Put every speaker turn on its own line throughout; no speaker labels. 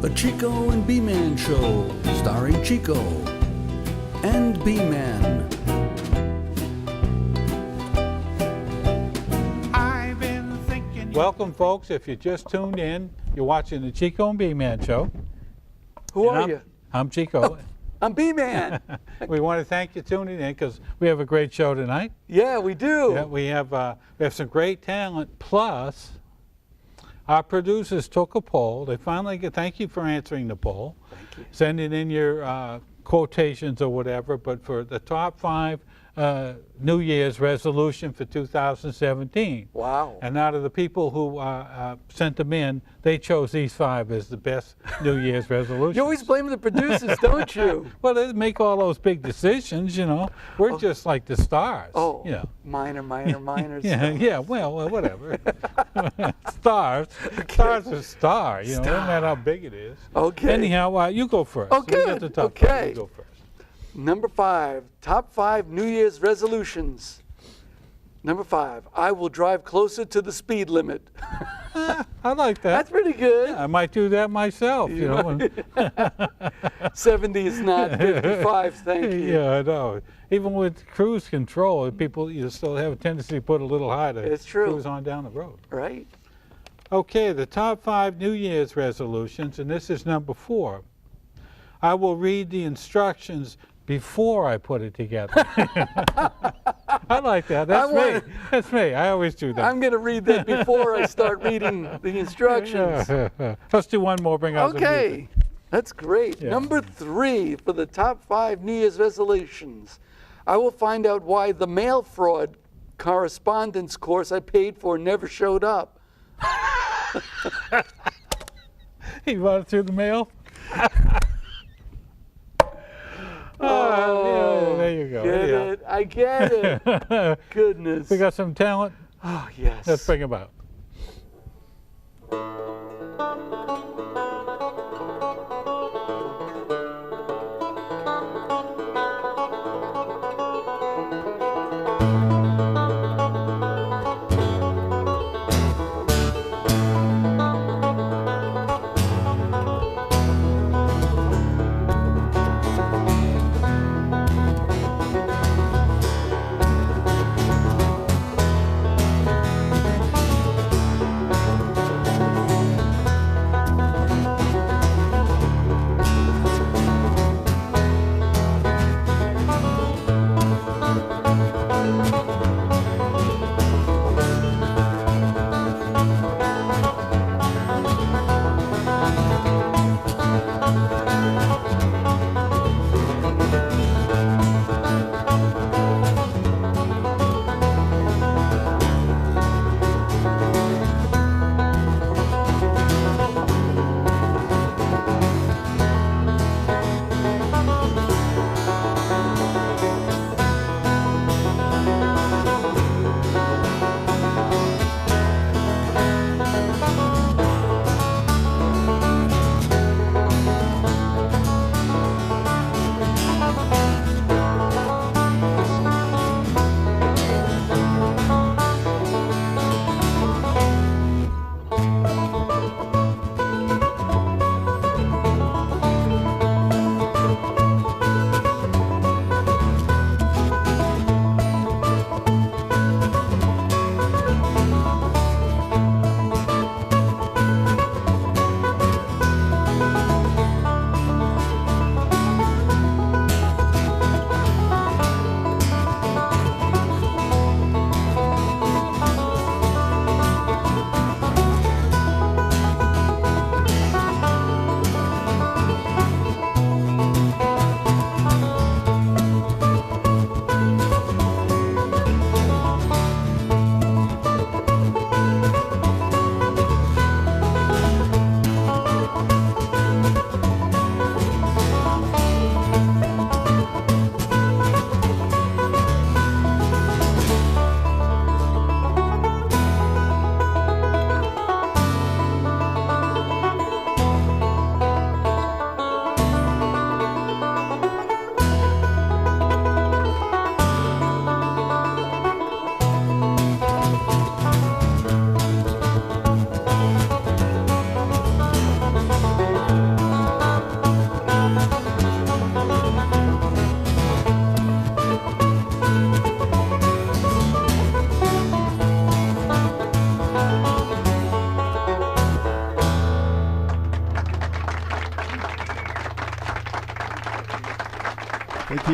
The Chico and Bman Show, starring Chico and Bman.
Welcome, folks. If you just tuned in, you're watching the Chico and Bman Show.
Who are you?
I'm Chico.
I'm Bman.
We want to thank you for tuning in because we have a great show tonight.
Yeah, we do.
Yeah, we have some great talent. Plus, our producers took a poll. They finally thank you for answering the poll.
Thank you.
Sending in your quotations or whatever. But for the top 5 New Year's resolution for 2017.
Wow.
And out of the people who sent them in, they chose these 5 as the best New Year's resolution.
You always blame the producers, don't you?
Well, they make all those big decisions, you know. We're just like the stars.
Oh,
you know.
minor.
Yeah, well, whatever. Stars. Okay. Stars are star, you know, no matter how big it is.
Okay.
Anyhow, you go first.
Okay.
We got the top 5. You go first.
Number 5, top 5 New Year's resolutions. Number 5, I will drive closer to the speed limit.
I like that.
That's pretty good.
Yeah, I might do that myself, you know.
70 is not 55, thank you.
Yeah, I know. Even with cruise control, people you still have a tendency to put a little higher to
it's true.
Cruise on down the road.
Right.
Okay, the top 5 New Year's resolutions, and this is number 4. I will read the instructions before I put it together. I like that. That's me. That's me. I always do that.
I'm going to read that before I start reading the instructions.
Let's do one more. Bring out the music.
Okay. That's great. Yeah. Number 3 for the top 5 New Year's resolutions. I will find out why the mail fraud correspondence course I paid for never showed up.
You brought it through the mail?
Oh,
yeah, there you go.
Get it? I get it. Goodness.
We got some talent?
Oh, yes.
Let's bring them out.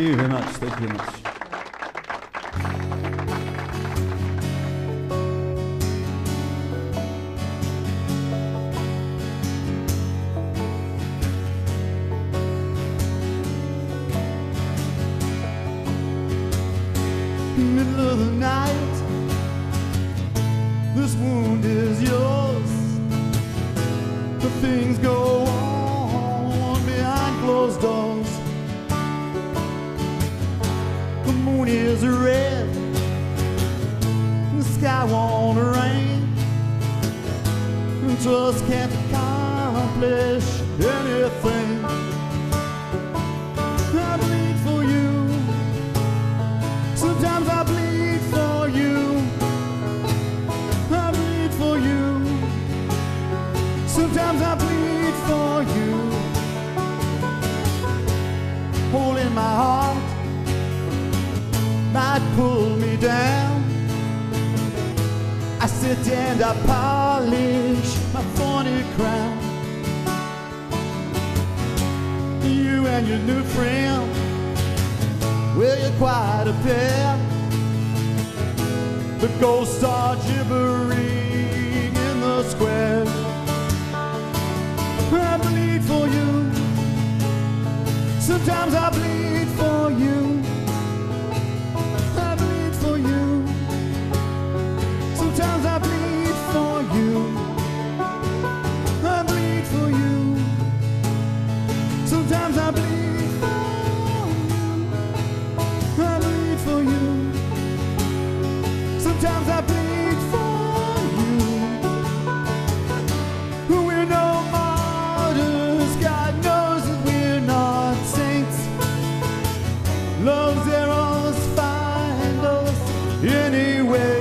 you very much. Thank you very much.
Middle of the night, this wound is yours. The things go on behind closed doors. The moon is red, the sky won't rain, and trust can't accomplish anything. I bleed for you. Sometimes I bleed for you. I bleed for you. Sometimes I bleed for you. Holding my heart might pull me down. I sit and I polish my thorny crown. You and your new friend, well, you're quite a pair. The ghosts are gibbering in the square. I bleed for you. Sometimes I bleed for you. I bleed for you. Sometimes I bleed for you. I bleed for you. Sometimes I bleed. For you. Sometimes I bleed for you. We're no martyrs, God knows that we're not saints. Love's arrows find us anyway.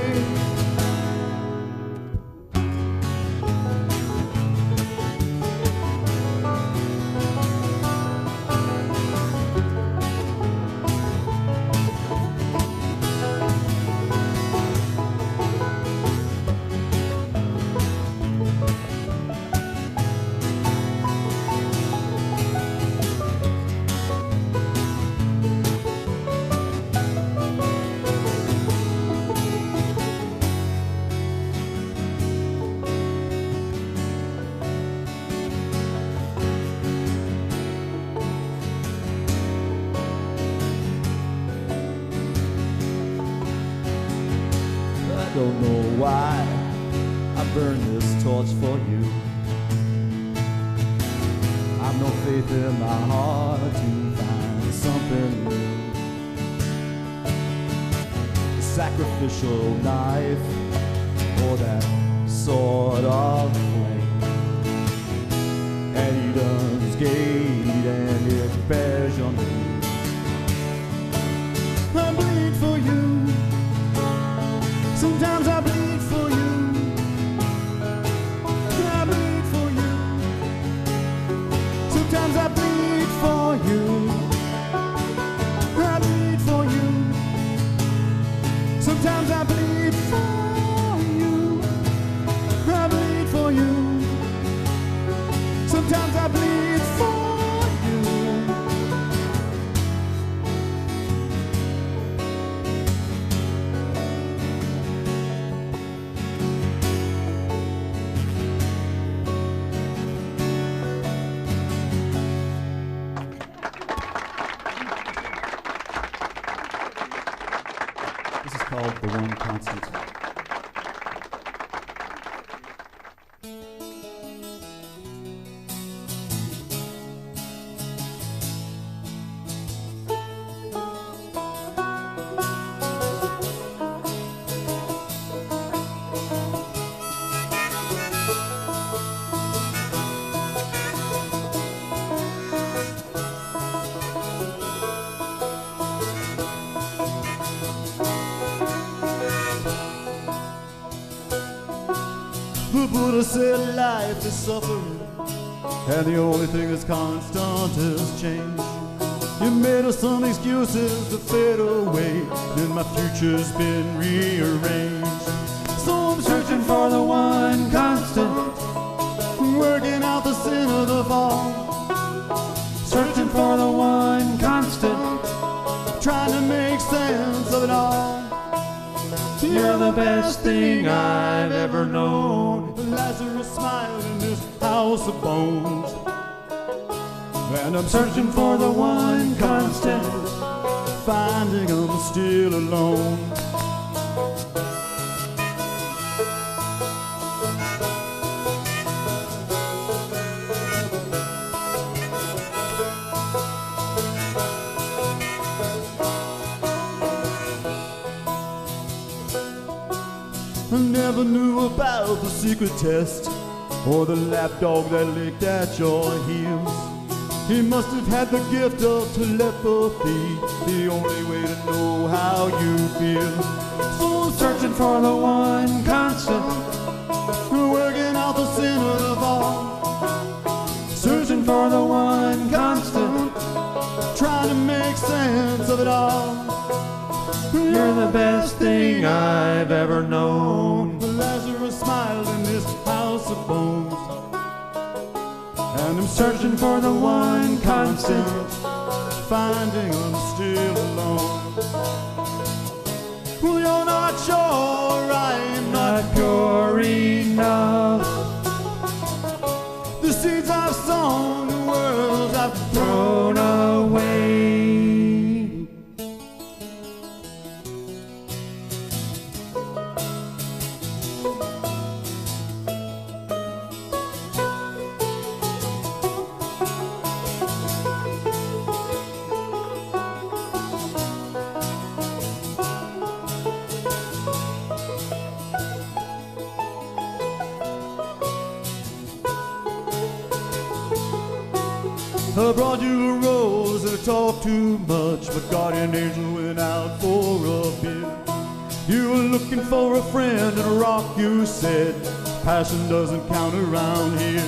Don't know why I burn this torch for you. I've no faith in my heart to find something new. The sacrificial knife or that sword of flame at Eden's gate, and it bears your name. I bleed for you. Sometimes I bleed for you. I bleed for you. Sometimes I bleed for you. I bleed for you. Sometimes I bleed for you. I bleed for you. Sometimes I bleed for you.
This is called The One Constant.
The Buddha said life is suffering, and the only thing that's constant is change. You made us some excuses to fade away, and my future's been rearranged. So I'm searching for the one constant, working out the sin of the fall. Searching for the one constant, sense of it all. You're the best thing I've ever known. Lazarus smiled in this house of bones. And I'm searching for the one constant, finding I'm still alone. I never knew about the secret test or the lapdog that licked at your heels. He must have had the gift of telepathy, the only way to know how you feel. So I'm searching for the one constant, working out the sin of all. Searching for the one constant, trying to make sense of it all. You're the best thing I've ever known. Lazarus smiled in this house of bones. And I'm searching for the one constant, finding I'm still alone. Well, you're not sure I'm not pure enough. The seeds I've sown, the worlds I've thrown away. I brought you a rose and I talked too much. My guardian angel went out for a bit. You were looking for a friend and a rock, you said. Passion doesn't count around here.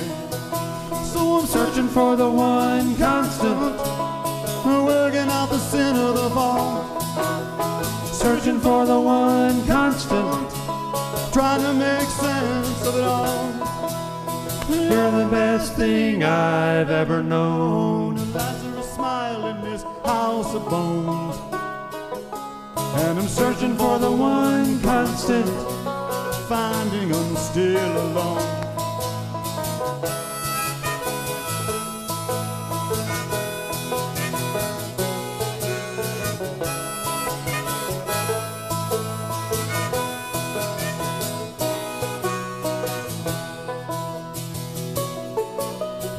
So I'm searching for the one constant, working out the sin of the fall. Searching for the one constant, trying to make sense of it all. You're the best thing I've ever known. Lazarus smiled in this house of bones. And I'm searching for the one constant, finding I'm still alone.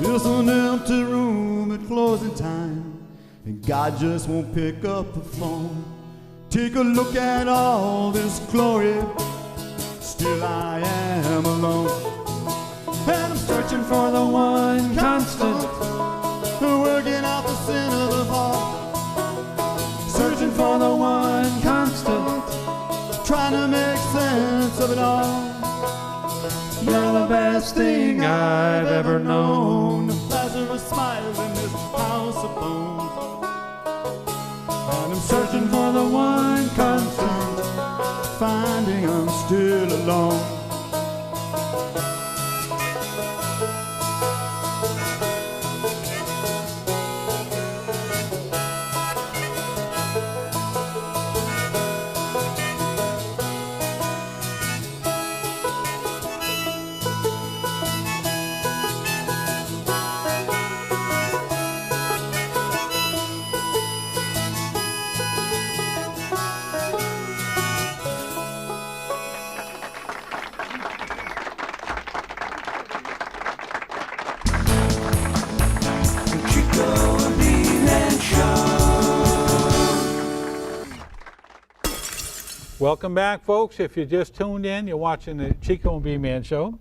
It's an empty room at closing time, and God just won't pick up the phone. Take a look at all this glory, still I am alone. And I'm searching for the one constant, working out the sin of the fall. Searching for the one constant, trying to make sense of it all. You're the best thing I've ever known. Lazarus smiles in this house of bones. And I'm searching for the one constant, finding I'm still alone.
Welcome back, folks. If you just tuned in, you're watching the Chico and Bman show.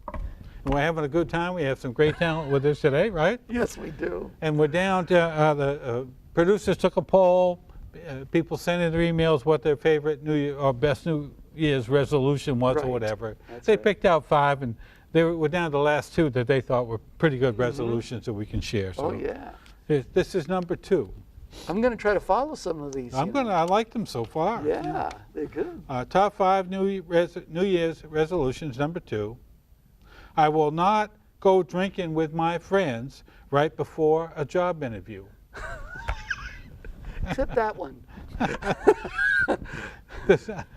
And we're having a good time. We have some great talent with us today, right?
Yes, we do.
And we're down to the producers took a poll. People sent in their emails what their favorite New Year or best New Year's resolution was,
Right.
or whatever.
That's
They
right.
picked out 5, and we're down to the last 2 that they thought were pretty good resolutions that we can share. So
Oh, yeah.
this is number 2.
I'm going to try to follow some of these. you know.
I like them so far.
Yeah, they're good.
Top 5 New Year's resolutions, number 2. I will not go drinking with my friends right before a job interview.
Except that one.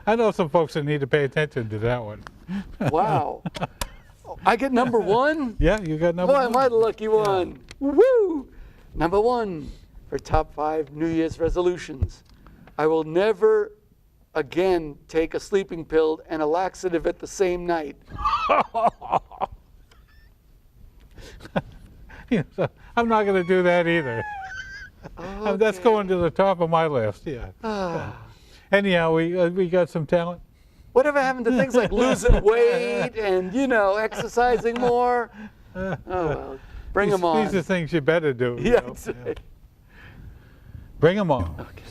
I know some folks that need to pay attention to that one.
Wow. I get number one?
Yeah, you got number
Boy,
one.
am I the lucky one. Woo! Number one for top 5 New Year's resolutions. I will never again take a sleeping pill and a laxative at the same night.
Yeah, so I'm not going to do that either. That's
Okay.
going to the top of my list, yeah. Anyhow, we got some talent.
Whatever happened to things like losing weight and, exercising more? Oh, well, bring them on.
These are things you better do. you
Yeah,
know.
that's right.
Bring them on.
Okay.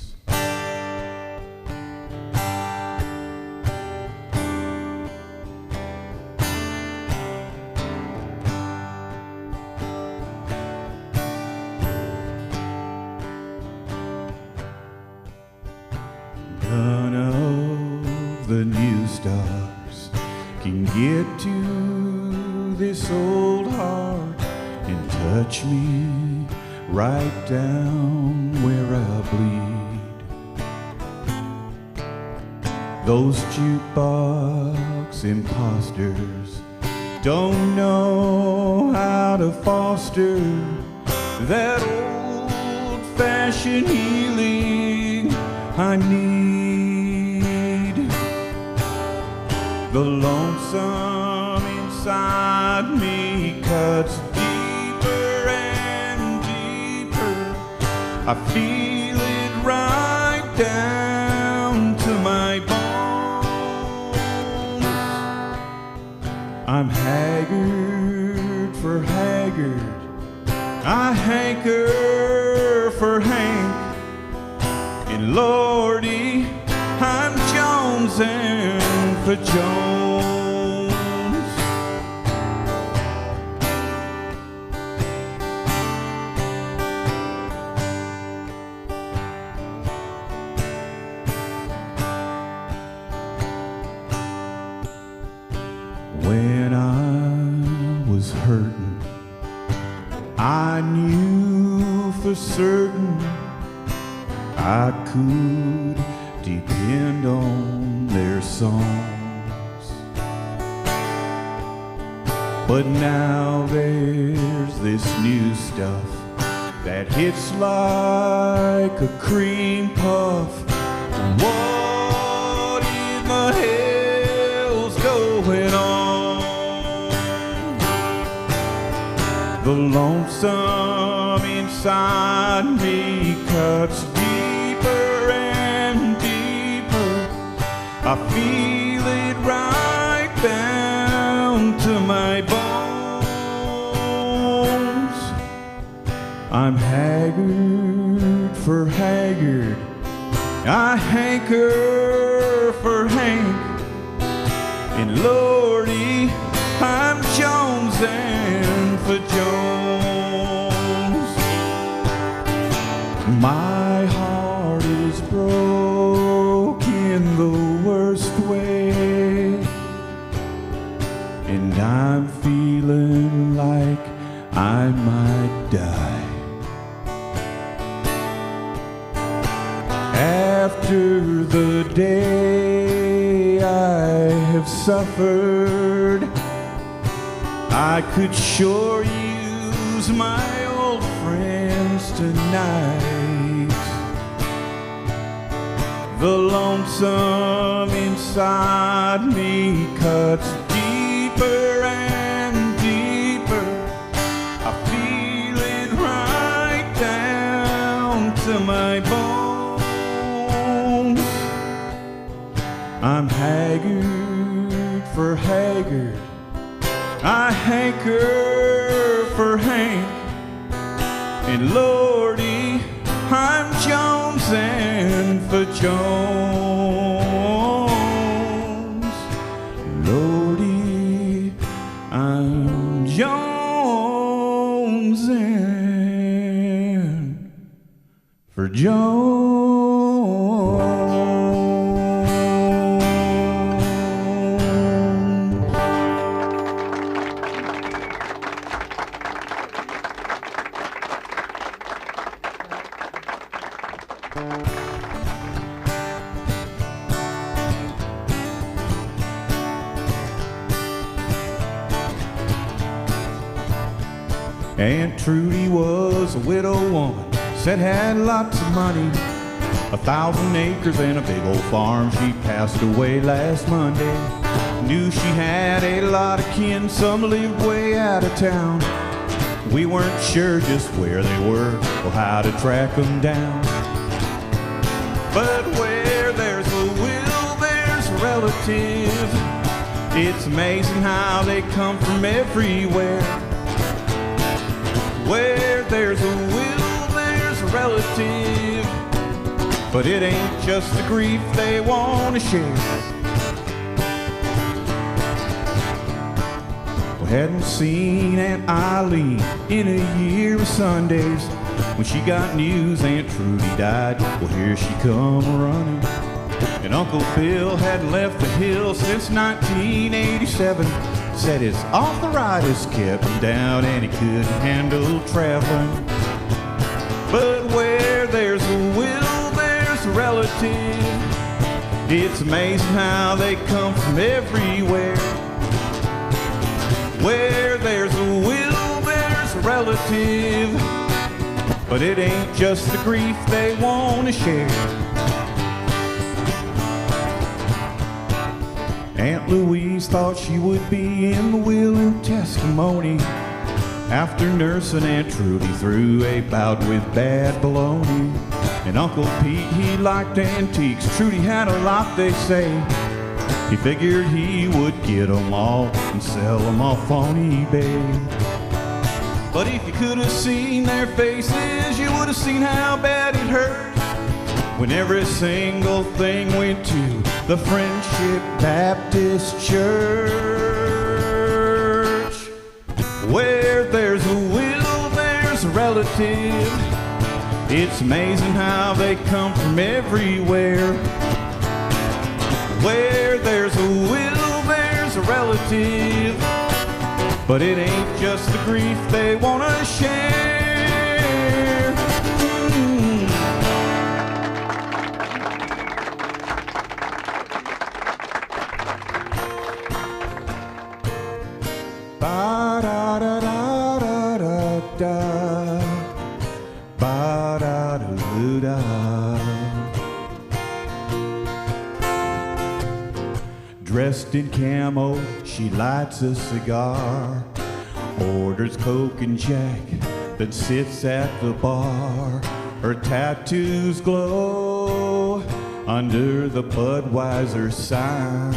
None of the new stars can get to this old heart and touch me right down where I bleed. Those jukebox imposters don't know how to foster that old-fashioned healing I need. The lonesome inside me cuts deeper and deeper. I feel it right down to my bones. I'm haggard for haggard. I hanker for Hank. And Lordy, I'm jonesing for Jones. When I was hurting, I knew for certain I could depend on their songs. But now there's this new stuff that hits like a cream puff. What in the hell's going on? The lonesome inside me cuts deeper and deeper. I feel it right down to my bones. I'm haggard for haggard. I hanker for Hank. And Lordy, I'm jonesing for Jones. My heart is broken the worst way, and I'm feeling like I might die. After the day I have suffered, I could sure use my old friends tonight. The lonesome inside me cuts deeper and deeper. I feel it right down to my bones. I'm haggard for haggard. I hanker for Hank. And Lordy, I'm jonesing for Jones. Lordy, I'm jonesing for Jones. Aunt Trudy was a widow woman, said had lots of money, 1,000 acres and a big old farm. She passed away last Monday. Knew she had a lot of kin, some lived way out of town. We weren't sure just where they were or how to track them down. But where there's a will, there's a relative. It's amazing how they come from everywhere. Where there's a will, there's a relative. But it ain't just the grief they want to share. We hadn't seen Aunt Eileen in a year of Sundays. When she got news Aunt Trudy died, well, here she come running. And Uncle Bill hadn't left the hill since 1987. Said his arthritis kept him down and he couldn't handle traveling. But where there's a will, there's a relative. It's amazing how they come from everywhere. Where there's a will, there's a relative. But it ain't just the grief they want to share. Aunt Louise thought she would be in the will and testimony after nursing Aunt Trudy through a bout with bad baloney. And Uncle Pete, he liked antiques. Trudy had a lot, they say. He figured he would get them all and sell them off on eBay. But if you could have seen their faces, you would have seen how bad it hurt when every single thing went to the Friendship Baptist Church. Where there's a will, there's a relative. It's amazing how they come from everywhere. Where there's a will, there's a relative. But it ain't just the grief they want to share. Ba-da-da-da-da-da-da. Ba-da-da-da-da. Dressed in camo, she lights a cigar, orders Coke and Jack, then sits at the bar. Her tattoos glow under the Budweiser sign.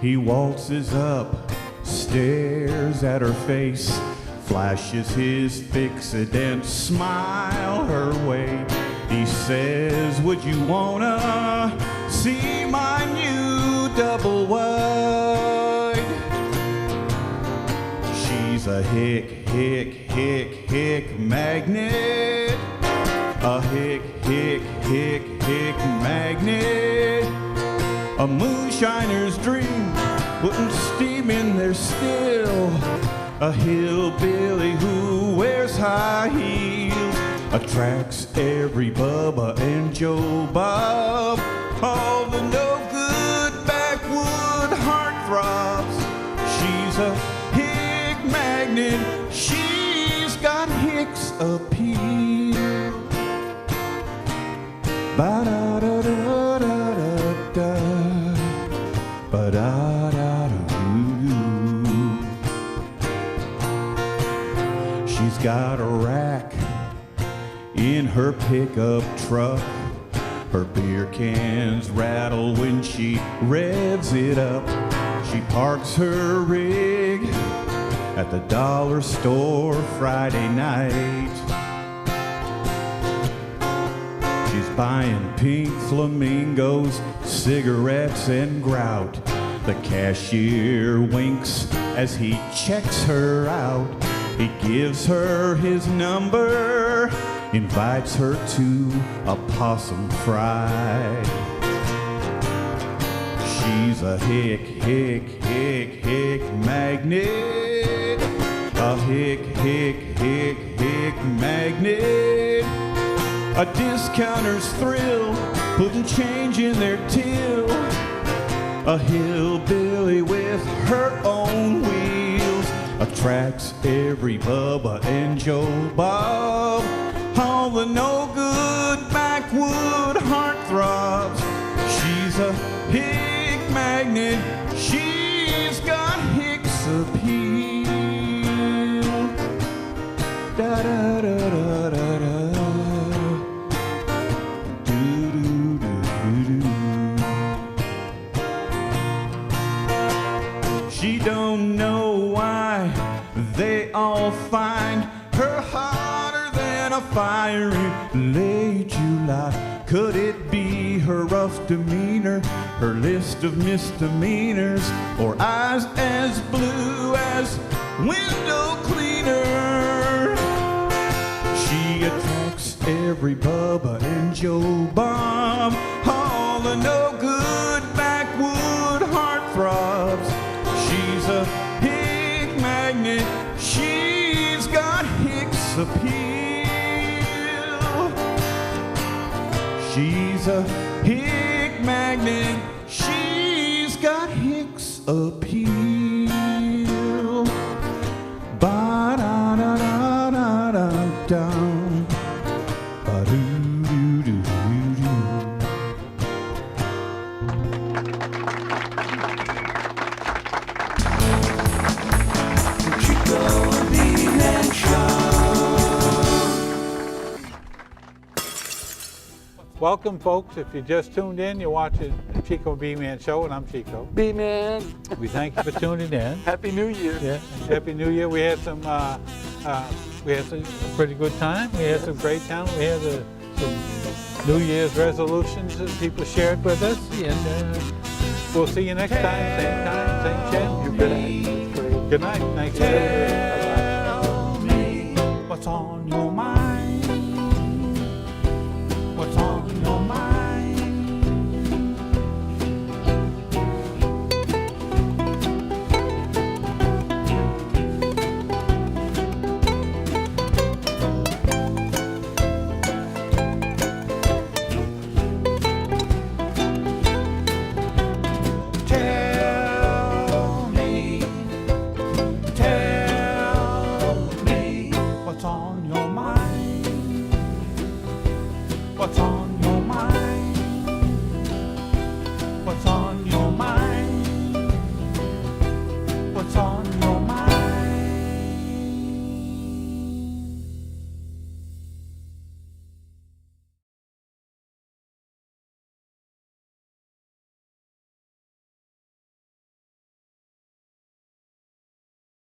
He waltzes up, stares at her face, flashes his fixident smile her way. He says, would you wanna see my new double wide? She's a hick magnet. A hick magnet. A moonshiner's dream, putting steam in their still. A hillbilly who wears high heels attracts every Bubba and Joe Bob. All the no-good backwood heartthrobs. She's a hick magnet. She's got Hick's appeal. Ba-da-da-da-da-da-da. Ba-da-da-da-doo. She's got a rack in her pickup truck. Her beer cans rattle when she revs it up. She parks her rig at the dollar store Friday night. She's buying pink flamingos, cigarettes and grout. The cashier winks as he checks her out. He gives her his number, invites her to a possum fry. She's a hick magnet. A hick magnet. A discounter's thrill, putting change in their till. A hillbilly with her own wheels attracts every Bubba and Joe Bob. All the no-good backwood heartthrobs. She's a hick magnet. She's got Hicks appeal. Da da da da da da. She don't know why they all find her hotter than a fire in late July. Could it be her rough demeanor, her list of misdemeanors, or eyes as blue as window cleaner? She attracts every Bubba and Joe Bob, all the no-good backwood heartthrobs. She's a hick magnet. She's got Hicks appeal. She's a hick magnet. She's got Hicks appeal. Ba da da da da da da. Ba doo doo doo doo doo.
Chico and Bman Show.
Welcome, folks. If you just tuned in, you're watching the Chico and Bman Show, and I'm Chico.
B-Man,
We thank you for tuning in.
Happy New Year.
Yeah, Happy New Year. We had some pretty good time. We had some great time. We had some New Year's resolutions that people shared with us, and we'll see you next time, same channel.
You bet. Great.
Good night. Thanks for listening.